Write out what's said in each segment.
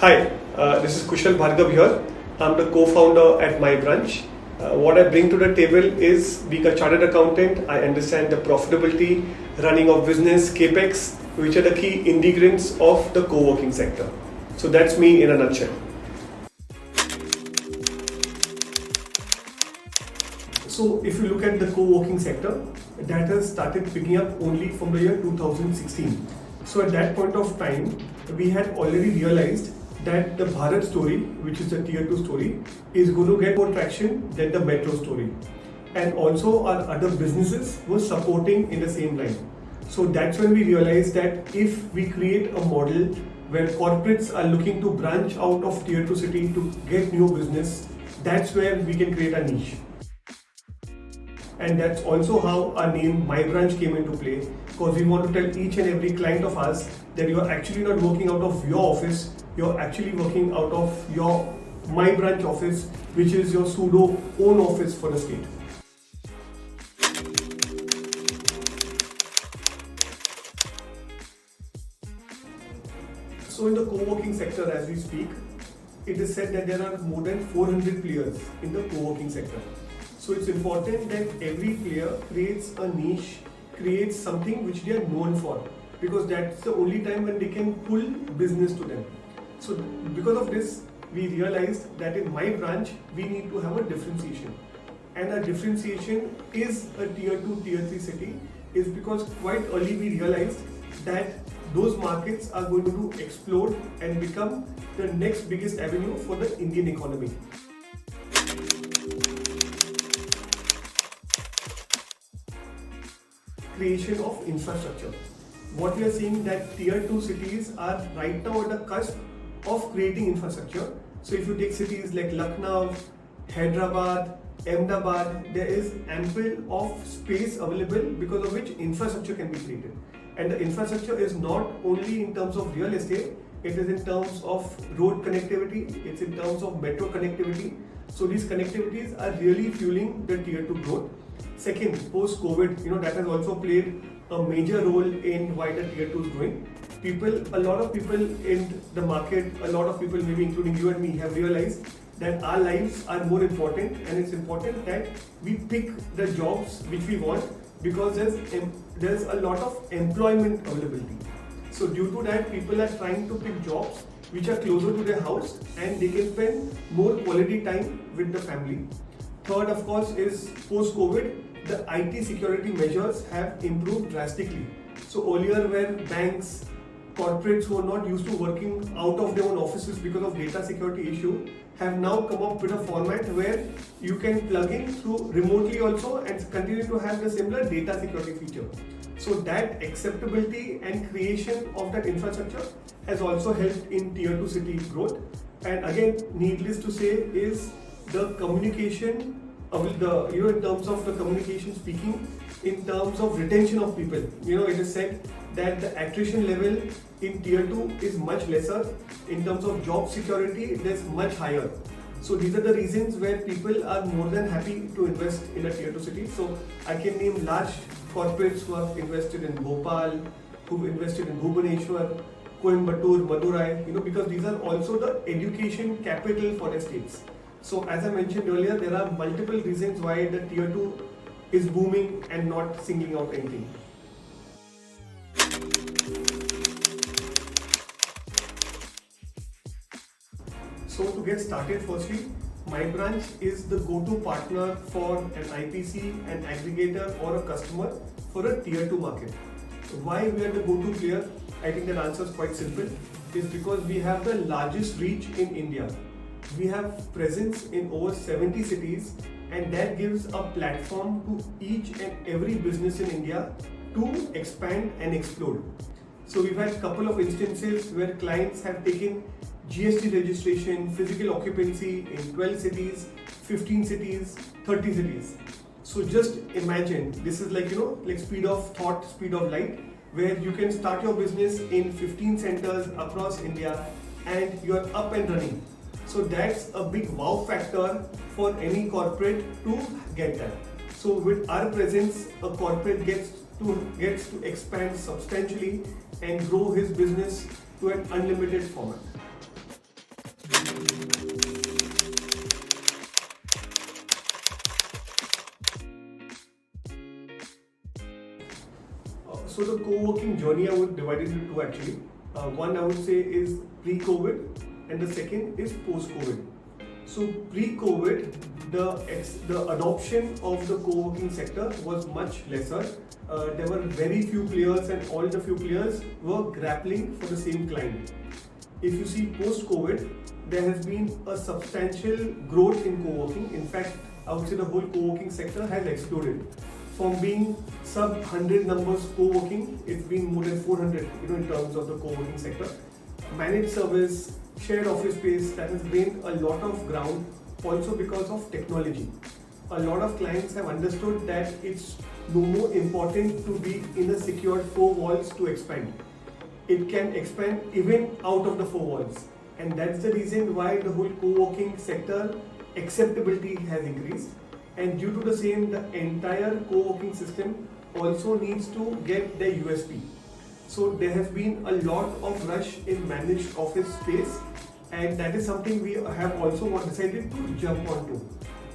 Hi, this is Kushal Bhargava here. I'm the co-founder at MyBranch. What I bring to the table is being a chartered accountant. I understand the profitability, running of business, capex, which are the key ingredients of the co-working sector. So that's me in a nutshell. So if you look at the co-working sector, that has started picking up only from the year 2016. So at that point of time, we had already realized that the Bharat story, which is the tier 2 story, is going to get more traction than the metro story. And also our other businesses were supporting in the same line. So that's when we realized that if we create a model where corporates are looking to branch out of tier 2 city to get new business, that's where we can create a niche. And that's also how our name MyBranch came into play, because we want to tell each and every client of us that you are actually not working out of your office, you're actually working out of your MyBranch office, which is your pseudo own office for the state. So in the co-working sector as we speak, it is said that there are more than 400 players in the co-working sector. So it's important that every player creates a niche, creates something which they are known for, because that's the only time when they can pull business to them. So because of this, we realized that in MyBranch, we need to have a differentiation. And our differentiation is a tier 2, tier 3 city, is because quite early we realized that those markets are going to explode and become the next biggest avenue for the Indian economy. Creation of infrastructure. What we are seeing that tier 2 cities are right now at the cusp of creating infrastructure. So if you take cities like Lucknow, Hyderabad, Ahmedabad, there is ample of space available because of which infrastructure can be created. And the infrastructure is not only in terms of real estate, it is in terms of road connectivity, it's in terms of metro connectivity. So these connectivities are really fueling the tier 2 growth. Second, post-COVID, that has also played a major role in why the tier 2 is growing. A lot of people in the market, a lot of people, maybe including you and me, have realized that our lives are more important, and it's important that we pick the jobs which we want, because there's a lot of employment availability. So due to that, people are trying to pick jobs which are closer to their house and they can spend more quality time with the family. Third, of course, is post-COVID, the IT security measures have improved drastically. So earlier, where banks, corporates who are not used to working out of their own offices because of data security issue, have now come up with a format where you can plug in through remotely also and continue to have the similar data security feature. So that acceptability and creation of that infrastructure has also helped in tier 2 city growth. And again, needless to say, is the communication in terms of the communication speaking, in terms of retention of people. It is said that the attrition level in tier 2 is much lesser. In terms of job security, it is much higher. So these are the reasons where people are more than happy to invest in a tier 2 city. So I can name large corporates who have invested in Bhopal, who've invested in Bhubaneswar, Coimbatore, Madurai, because these are also the education capital for the states. So as I mentioned earlier, there are multiple reasons why the tier 2 is booming and not singling out anything. So to get started, firstly, MyBranch is the go-to partner for an IPC, an aggregator or a customer for a tier 2 market. Why we are the go-to player? I think that answer is quite simple. It's because we have the largest reach in India. We have presence in over 70 cities, and that gives a platform to each and every business in India to expand and explode. So we've had a couple of instances where clients have taken GST registration, physical occupancy in 12 cities, 15 cities, 30 cities. So just imagine, this is like speed of thought, speed of light, where you can start your business in 15 centers across India and you're up and running. So that's a big wow factor for any corporate to get that. So with our presence, a corporate gets to expand substantially and grow his business to an unlimited format. So the co-working journey, I would divide it into two actually. One I would say is pre-COVID and the second is post-COVID. So pre-COVID, the adoption of the co-working sector was much lesser. There were very few players and all the few players were grappling for the same client. If you see post-COVID, there has been a substantial growth in co-working. In fact, I would say the whole co-working sector has exploded. From being sub 100 numbers co-working, it's been more than 400 in terms of the co-working sector. Managed service, shared office space, that has gained a lot of ground also because of technology. A lot of clients have understood that it's no more important to be in a secured four walls to expand. It can expand even out of the four walls. And that's the reason why the whole co-working sector acceptability has increased. And due to the same, the entire co-working system also needs to get their USP. So there has been a lot of rush in managed office space, and that is something we have also decided to jump onto.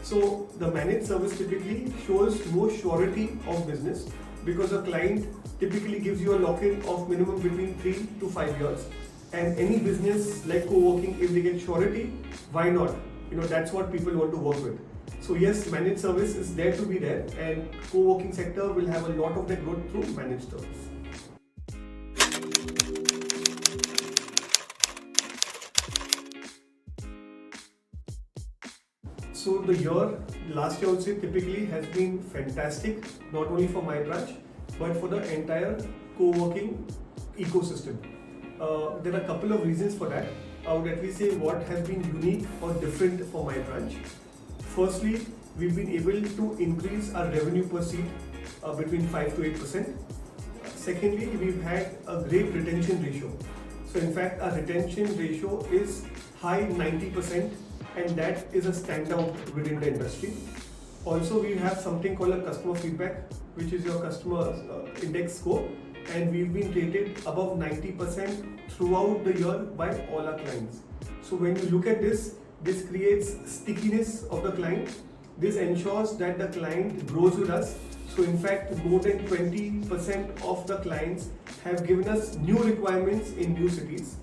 So the managed service typically shows more surety of business because a client typically gives you a lock-in of minimum between 3 to 5 years. And any business like co-working, if they get surety, why not? That's what people want to work with. So yes, managed service is there to be there, and co-working sector will have a lot of their growth through managed service. So the last year I would say typically has been fantastic, not only for MyBranch, but for the entire co-working ecosystem. There are a couple of reasons for that. I would at least say what has been unique or different for MyBranch. Firstly, we've been able to increase our revenue per seat between 5 to 8%. Secondly, we've had a great retention ratio. So in fact, our retention ratio is high 90%, and that is a standout within the industry. Also, we have something called a customer feedback, which is your customer index score, and we've been rated above 90% throughout the year by all our clients. So when you look at this creates stickiness of the client. This ensures that the client grows with us. So in fact, more than 20% of the clients have given us new requirements in new cities.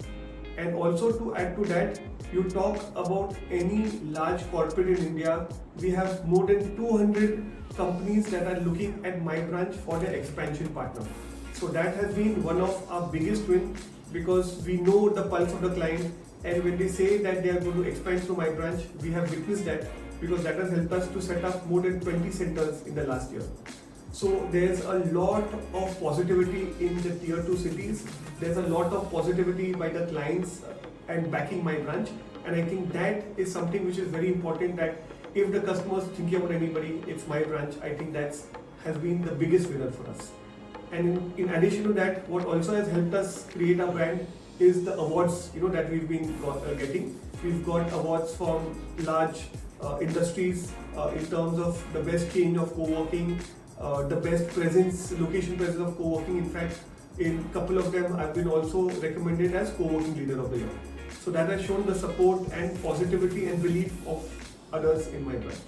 And also to add to that, you talk about any large corporate in India, we have more than 200 companies that are looking at MyBranch for their expansion partner. So that has been one of our biggest wins because we know the pulse of the client, and when they say that they are going to expand to MyBranch, we have witnessed that because that has helped us to set up more than 20 centers in the last year. So there's a lot of positivity in the tier 2 cities. There's a lot of positivity by the clients and backing MyBranch, and I think that is something which is very important, that if the customer is thinking about anybody, it's MyBranch. I think that has been the biggest winner for us. And in addition to that, what also has helped us create our brand is the awards that we've been getting. We've got awards from large industries in terms of the best change of co-working, the best location presence of co-working. In fact, in a couple of them, I've been also recommended as co-working leader of the year. So that has shown the support and positivity and belief of others in MyBranch.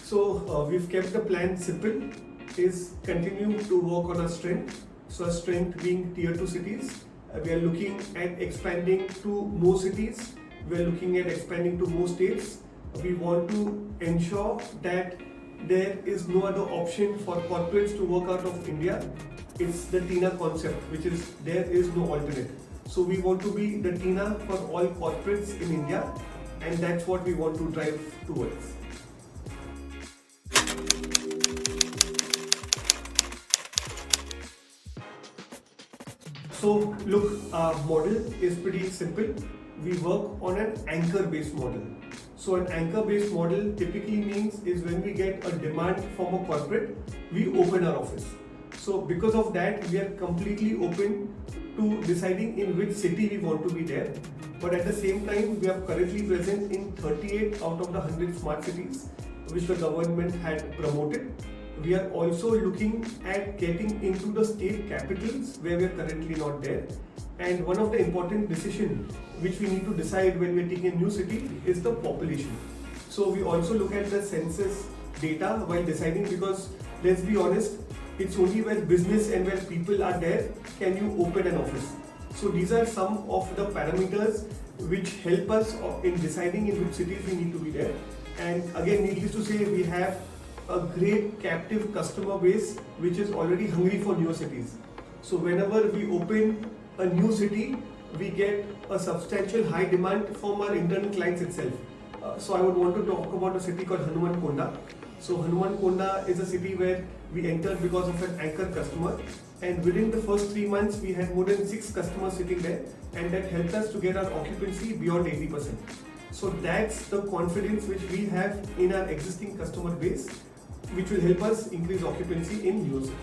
So we've kept the plan simple, is continue to work on our strength. So our strength being tier 2 cities. We are looking at expanding to more cities. We are looking at expanding to more states. We want to ensure that there is no other option for corporates to work out of India. It's the TINA concept, which is there is no alternate. So we want to be the TINA for all corporates in India, and that's what we want to drive towards. So look, our model is pretty simple. We work on an anchor-based model. So an anchor-based model typically means is when we get a demand from a corporate, we open our office. So because of that, we are completely open to deciding in which city we want to be there. But at the same time, we are currently present in 38 out of the 100 smart cities, which the government had promoted. We are also looking at getting into the state capitals where we are currently not there. And one of the important decisions which we need to decide when we're taking a new city is the population. So we also look at the census data while deciding, because let's be honest, it's only where business and where people are there can you open an office. So these are some of the parameters which help us in deciding in which cities we need to be there. And again, needless to say, we have a great captive customer base which is already hungry for newer cities. So whenever we open a new city, we get a substantial high demand from our internal clients itself. So I would want to talk about a city called Hanumankonda. So Hanumankonda is a city where we entered because of an anchor customer, and within the first 3 months we had more than 6 customers sitting there, and that helped us to get our occupancy beyond 80%. So that's the confidence which we have in our existing customer base, which will help us increase occupancy in new cities.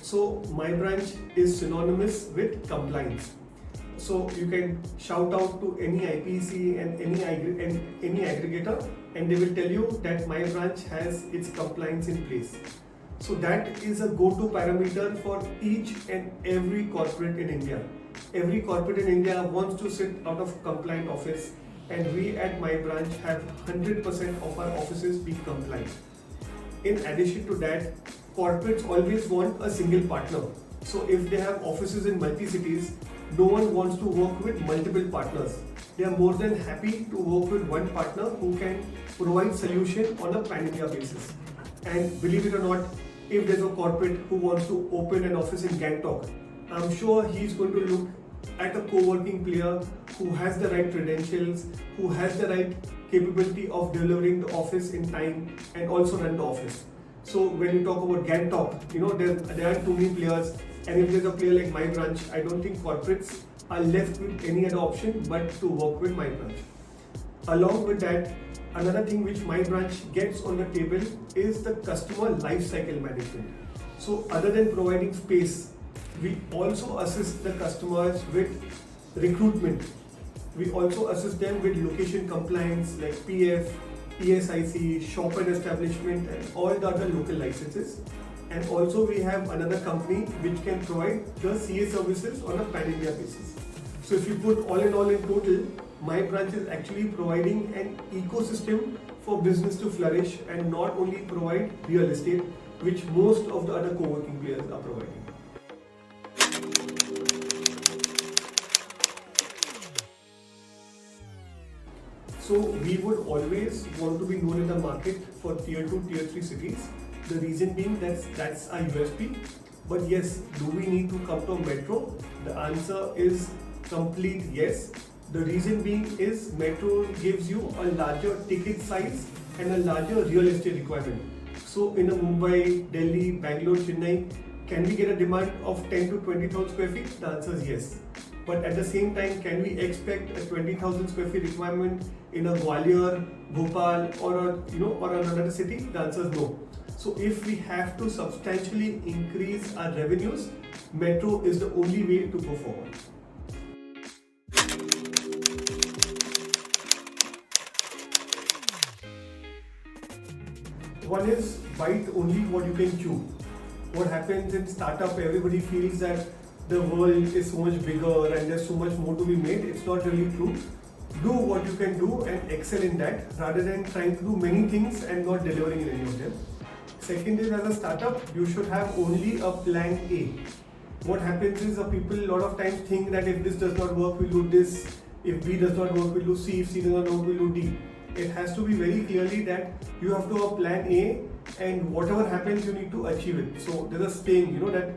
So MyBranch is synonymous with compliance. So you can shout out to any IPC and any aggregator, and they will tell you that MyBranch has its compliance in place. So that is a go-to parameter for each and every corporate in India. Every corporate in India wants to sit out of compliant office, and we at MyBranch have 100% of our offices being compliant. In addition to that, corporates always want a single partner. So if they have offices in multi-cities, no one wants to work with multiple partners. They are more than happy to work with one partner who can provide solution on a pan-India basis. And believe it or not, if there's a corporate who wants to open an office in Gangtok, I'm sure he's going to look at a co-working player who has the right credentials, who has the right capability of delivering the office in time and also run the office. So when you talk about Gangtok, there are too many players, and if there's a player like MyBranch, I don't think corporates are left with any other option but to work with MyBranch. Along with that, another thing which MyBranch gets on the table is the customer lifecycle management. So other than providing space, we also assist the customers with recruitment. We also assist them with location compliance like PF, ESIC, shop and establishment, and all the other local licenses. And also we have another company which can provide the CA services on a pan-India basis. So if you put all in total, MyBranch is actually providing an ecosystem for business to flourish and not only provide real estate, which most of the other co-working players are providing. So we would always want to be known in the market for tier 2, tier 3 cities. The reason being that's our USP. But yes, do we need to come to a metro? The answer is complete yes. The reason being is metro gives you a larger ticket size and a larger real estate requirement. So in a Mumbai, Delhi, Bangalore, Chennai, can we get a demand of 10 to 20,000 square feet? The answer is yes. But at the same time, can we expect a 20,000 square feet requirement in a Gwalior, Bhopal, or another city? The answer is no. So if we have to substantially increase our revenues, metro is the only way to go forward. One is bite only what you can chew. What happens in startup, everybody feels that the world is so much bigger and there's so much more to be made. It's not really true. Do what you can do and excel in that rather than trying to do many things and not delivering in any of them. Second is, as a startup, you should have only a plan A. What happens is people a lot of times think that if this does not work, we'll do this. If B does not work, we'll do C. If C does not work, we'll do D. It has to be very clearly that you have to have a plan A, and whatever happens, you need to achieve it. So there's a saying, that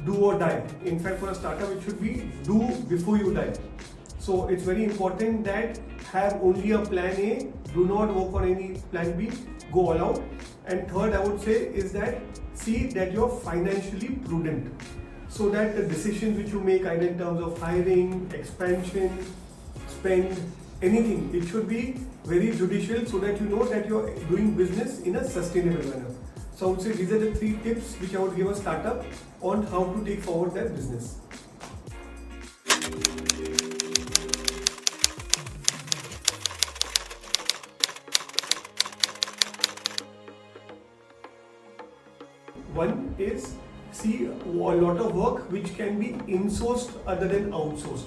do or die. In fact, for a startup, it should be do before you die. So it's very important that have only a plan A, do not work on any plan B, go all out. And third, I would say, is that see that you're financially prudent, so that the decisions which you make either in terms of hiring, expansion, spend, anything, it should be very judicial so that you know that you're doing business in a sustainable manner. So I would say these are the 3 tips which I would give a startup on how to take forward their business. One is, see, a lot of work which can be insourced other than outsourced.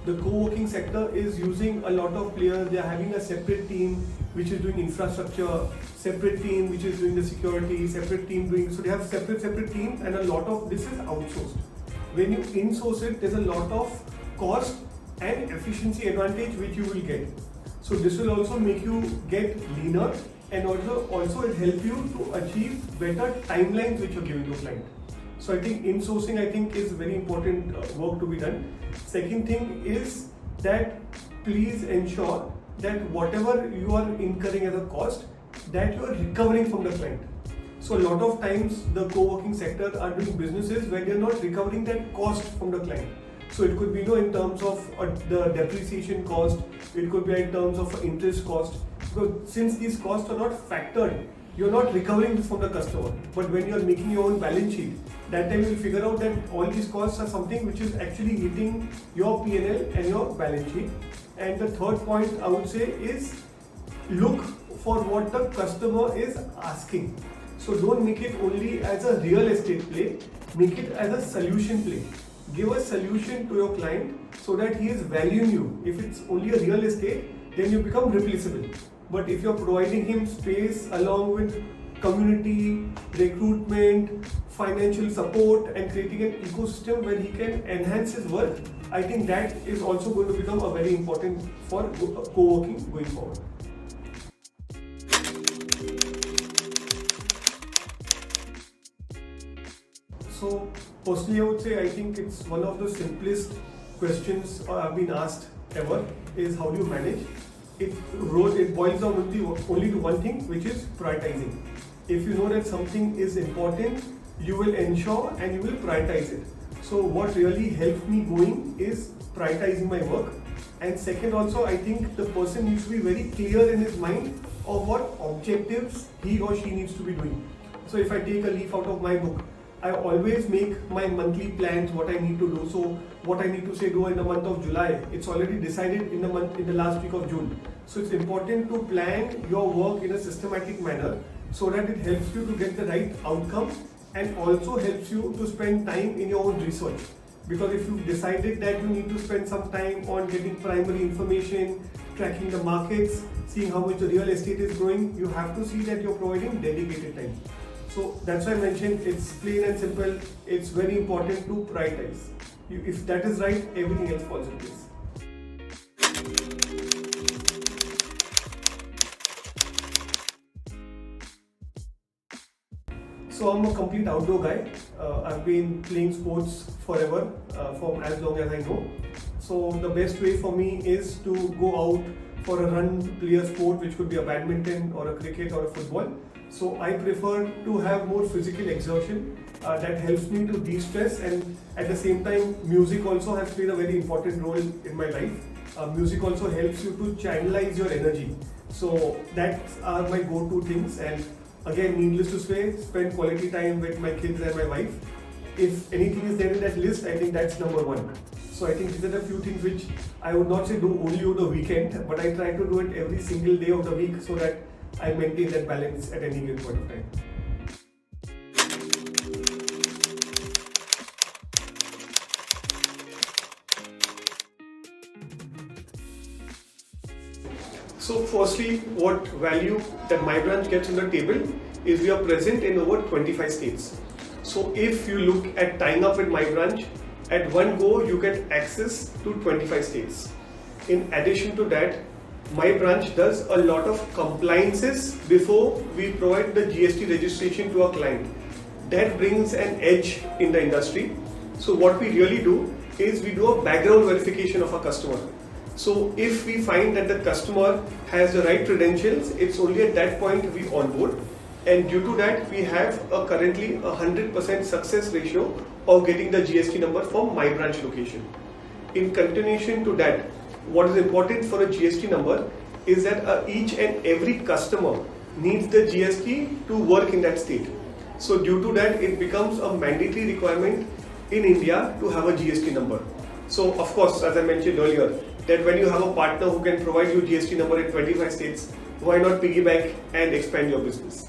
The co-working sector is using a lot of players. They are having a separate team which is doing infrastructure, separate team which is doing the security, separate team doing, so they have separate teams, and a lot of this is outsourced. When you insource it, there's a lot of cost and efficiency advantage which you will get. So this will also make you get leaner, and also it help you to achieve better timelines which you're giving to client. So I think insourcing is very important work to be done. Second thing is that please ensure that whatever you are incurring as a cost, that you are recovering from the client. So a lot of times the co-working sector are doing businesses where they are not recovering that cost from the client. So it could be in terms of the depreciation cost, it could be in terms of interest cost, because since these costs are not factored, you're not recovering this from the customer. But when you're making your own balance sheet, that time you'll figure out that all these costs are something which is actually hitting your P&L and your balance sheet. And the third point I would say is look for what the customer is asking. So don't make it only as a real estate play, make it as a solution play. Give a solution to your client so that he is valuing you. If it's only a real estate, then you become replaceable. But if you're providing him space along with community, recruitment, financial support, and creating an ecosystem where he can enhance his work, I think that is also going to become a very important for co-working going forward. So personally I would say I think it's one of the simplest questions I've been asked ever is how do you manage? It boils down only to one thing, which is prioritizing. If you know that something is important, you will ensure and you will prioritize it. So what really helps me going is prioritizing my work. And second also, I think the person needs to be very clear in his mind of what objectives he or she needs to be doing. So if I take a leaf out of my book, I always make my monthly plans, what I need to do. So what I need to do in the month of July, it's already decided in the last week of June. So it's important to plan your work in a systematic manner so that it helps you to get the right outcome and also helps you to spend time in your own research. Because if you've decided that you need to spend some time on getting primary information, tracking the markets, seeing how much the real estate is growing, you have to see that you're providing dedicated time. So that's why I mentioned it's plain and simple. It's very important to prioritize. If that is right, everything else falls in place. So I'm a complete outdoor guy. I've been playing sports forever, for as long as I know. So the best way for me is to go out for a run, play a sport, which could be a badminton or a cricket or a football. So I prefer to have more physical exertion that helps me to de-stress, and at the same time music also has played a very important role in my life. Music also helps you to channelize your energy. So that are my go-to things, and again, needless to say, spend quality time with my kids and my wife. If anything is there in that list, I think that's number one. So I think these are the few things which I would not say do only on the weekend, but I try to do it every single day of the week so that I maintain that balance at any given point of time. So firstly, what value that MyBranch gets on the table is we are present in over 25 states. So if you look at tying up with MyBranch, at one go you get access to 25 states. In addition to that, MyBranch does a lot of compliances before we provide the GST registration to our client. That brings an edge in the industry. So what we really do is we do a background verification of our customer. So if we find that the customer has the right credentials, it's only at that point we onboard. And due to that, we have currently 100% success ratio of getting the GST number from MyBranch location. In continuation to that, what is important for a GST number is that each and every customer needs the GST to work in that state. So due to that, it becomes a mandatory requirement in India to have a GST number. So of course, as I mentioned earlier, that when you have a partner who can provide you GST number in 25 states, why not piggyback and expand your business?